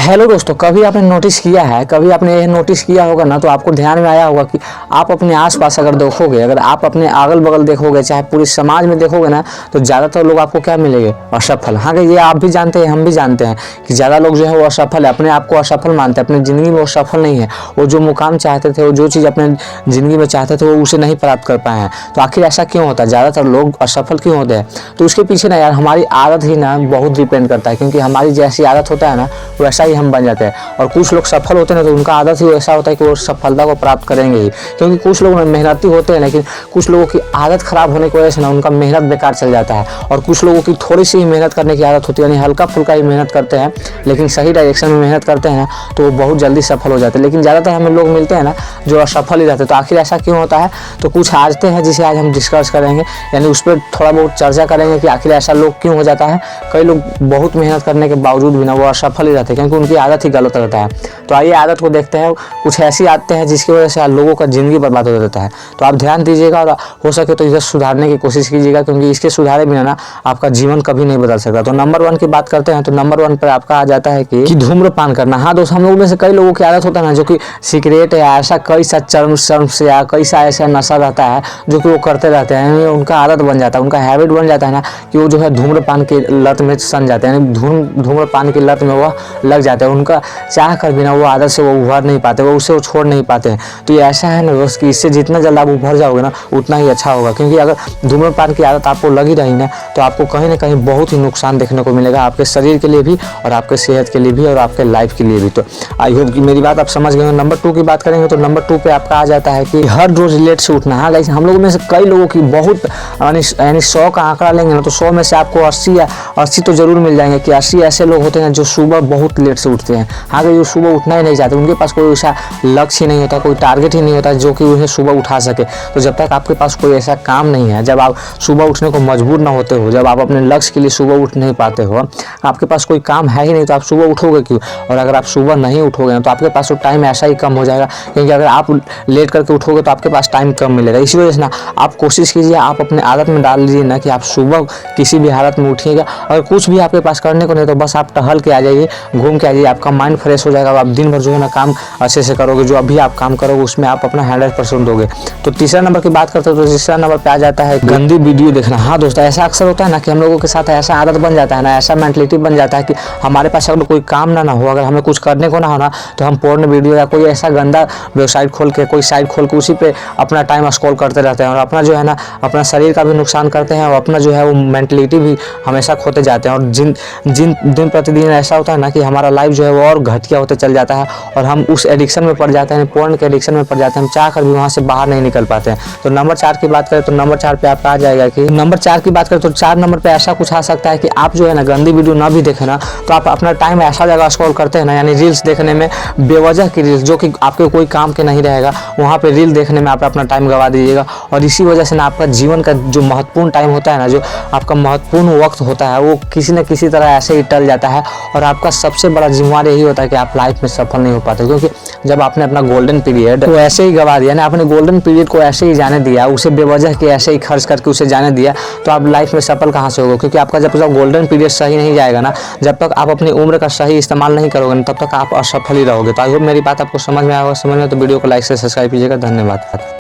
Hello दोस्तों, कभी आपने नोटिस किया है, कभी आपने ये नोटिस किया होगा ना, तो आपको ध्यान में आया होगा कि आप अपने आसपास अगर देखोगे, अगर आप अपने अगल बगल देखोगे, चाहे पूरे समाज में देखोगे ना, तो ज़्यादातर लोग आपको क्या मिलेंगे? असफल। हाँ, ये आप भी जानते हैं, हम भी जानते हैं कि ज़्यादा लोग जो है वो असफल है, अपने आप को असफल मानते हैं, अपनी ज़िंदगी में वो सफल नहीं है। वो जो मुकाम चाहते थे, वो जो चीज़ अपने ज़िंदगी में चाहते थे, वो उसे नहीं प्राप्त कर पाए हैं। तो आखिर ऐसा क्यों होता है? ज़्यादातर लोग असफल क्यों होते हैं? तो उसके पीछे ना यार हमारी आदत ही ना बहुत डिपेंड करता है, क्योंकि हमारी जैसी आदत होता है ना, वैसा ही हम बन जाते हैं। और कुछ लोग सफल होते हैं तो उनका आदत ही ऐसा होता है कि वो सफलता को प्राप्त करेंगे ही, क्योंकि कुछ लोग मेहनती होते हैं, लेकिन कुछ लोगों की आदत खराब होने की वजह से ना उनका मेहनत बेकार चल जाता है। और कुछ लोगों की थोड़ी सी ही मेहनत करने की आदत होती है, यानी हल्का फुल्का ही मेहनत करते हैं, लेकिन सही डायरेक्शन में मेहनत करते हैं तो वो बहुत जल्दी सफल हो जाते हैं। लेकिन ज़्यादातर हमें लोग मिलते हैं ना जो असफल ही रहते हैं। तो आखिर ऐसा क्यों होता है? तो कुछ आदतें हैं जिसे आज हम डिस्कस करेंगे, यानी उस पर थोड़ा बहुत चर्चा करेंगे कि आखिर ऐसा लोग क्यों हो जाता है। कई लोग बहुत मेहनत करने के बावजूद भी ना वो असफल ही रहते हैं, क्योंकि उनकी आदत ही गलत रहता है। तो आइए आदत को देखते हैं। कुछ ऐसी आदतें हैं जिसकी वजह से लोगों का ज़िंदगी बर्बाद हो जाता है। तो आप ध्यान दीजिएगा और हो सके तो इसे सुधारने की कोशिश कीजिएगा, क्योंकि इसके सुधारे बिना ना आपका जीवन कभी नहीं बदल सकता। तो नंबर 1 की बात करते हैं। तो नंबर 1 पर आपका आ जाता है कि धूम्रपान करना। हाँ दोस्त, हम लोगों में से कई लोगों की आदत होता है ना, जो कि सिगरेट या ऐसा कई सा चर्म से या कई सा ऐसा नशा रहता है जो कि वो करते रहते हैं। उनका आदत बन जाता है, उनका हैबिट बन जाता है ना कि वो जो है धूम्रपान की लत में सन जाते हैं, यानी धूम्रपान की लत में वो लग जाते हैं। उनका चाह कर बिना वो आदत से वो उभर नहीं पाते, वो उससे वो छोड़ नहीं पाते हैं। तो ये ऐसा है ना दोस्त कि इससे जितना जल्द आप उभर जाओगे ना उतना ही अच्छा होगा, क्योंकि अगर धूम्रपान की आदत आपको लगी रही ना तो आपको कहीं ना कहीं बहुत ही नुकसान देखने को मिलेगा, आपके शरीर के लिए भी और आपके सेहत के लिए भी और आपके लाइफ के लिए भी। तो आई होप कि मेरी बात आप समझ गए। नंबर 2 की बात करेंगे तो नंबर 2 पे आपका आ जाता है कि हर रोज लेट से उठना। हाँ गाइस, हम लोगों में से कई लोगों की बहुत यानी 100 का आंकड़ा लेंगे ना तो 100 में से आपको 80 तो जरूर मिल जाएंगे कि 80 ऐसे लोग होते हैं जो सुबह बहुत लेट से उठते हैं। हाँ, जो सुबह उठना ही नहीं चाहते, उनके पास कोई ऐसा लक्ष्य ही नहीं होता, कोई टारगेट ही नहीं होता जो कि उन्हें सुबह उठा सके। तो जब तक आपके पास कोई ऐसा काम नहीं है, जब आप सुबह उठने को मजबूर ना होते हो, जब आप अपने लक्ष्य के लिए सुबह उठ नहीं पाते हो, आपके पास कोई काम है ही नहीं, तो आप सुबह उठोगे क्यों? और अगर आप सुबह नहीं उठोगे तो आपके पास तो टाइम ऐसा ही कम हो जाएगा, क्योंकि अगर आप लेट करके उठोगे तो आपके पास टाइम कम मिलेगा। इसी वजह से ना आप कोशिश कीजिए, आप अपने आदत में डाल लीजिए ना कि आप सुबह किसी भी हालत में उठिएगा। अगर कुछ भी आपके पास करने को नहीं तो बस आप टहल के आ जाइए, घूम के आ जाइए, आपका माइंड फ्रेश हो जाएगा। आप दिन भर जो है ना काम अच्छे से करोगे, जो अभी आप काम करोगे उसमें आप अपना 100% दोगे। तो तीसरा नंबर की बात करते हो तो तीसरा नंबर पे आ जाता है गंदी वीडियो देखना। हाँ दोस्तों, ऐसा अक्सर होता है ना कि हम लोगों के साथ ऐसा आदत बन जाता है ना, ऐसा मेंटलिटी बन जाता है कि हमारे पास अगर कोई काम ना हो, अगर हमें कुछ करने को ना हो ना, तो हम पोर्न वीडियो या कोई ऐसा गंदा वेबसाइट खोल के, कोई साइट खोल के उसी पे अपना टाइम स्क्रॉल करते रहते हैं और अपना जो है ना अपना शरीर का भी नुकसान करते हैं और अपना जो है वो मेंटलिटी भी हमेशा खोते जाते हैं। और दिन प्रतिदिन ऐसा होता है ना कि हमारा लाइफ जो है वो और घटिया होते चल जाता है और हम उस एडिक्शन में पड़ जाते हैं, पोर्न के एडिक्शन में पड़ जाते हैं, हम चाह कर भी वहाँ से बाहर नहीं निकल पाते हैं। तो नंबर 4 की बात करें तो नंबर 4 पे आपका आ जाएगा कि नंबर 4 की बात करें तो 4 नंबर पे ऐसा कुछ आ सकता है कि आप जो है ना गंदी वीडियो ना भी देखें ना, तो आप अपना टाइम ऐसा जगह स्क्रॉल करते हैं ना, यानी रील्स देखने में, बेवजह की रील्स जो कि आपके कोई काम के नहीं रहेगा, वहाँ पे रील देखने में आप अपना टाइम गवा दीजिएगा। और इसी वजह से ना आपका जीवन का जो महत्वपूर्ण टाइम होता है ना, जो आपका महत्वपूर्ण वक्त होता है, वो किसी न किसी तरह ऐसे ही टल जाता है। और आपका सबसे बड़ा जिम्मेवार यही होता है कि आप लाइफ में सफल नहीं हो पाते, क्योंकि जब आपने अपना गोल्डन पीरियड को ऐसे ही गवा दिया ना, आपने गोल्डन पीरियड को ऐसे ही जाने दिया, उसे बेवजह के ऐसे ही खर्च करके उसे जाने दिया, तो आप लाइफ में सफल कहाँ से होगा? क्योंकि आपका जब तक गोल्डन पीरियड सही नहीं जाएगा ना, जब तक आप अपनी उम्र का सही इस्तेमाल नहीं करोगे ना, तब तक आप असफल ही रहोगे। तो आई होप मेरी बात आपको समझ में आएगा। समझ में तो वीडियो को लाइक से सब्सक्राइब कीजिएगा। धन्यवाद।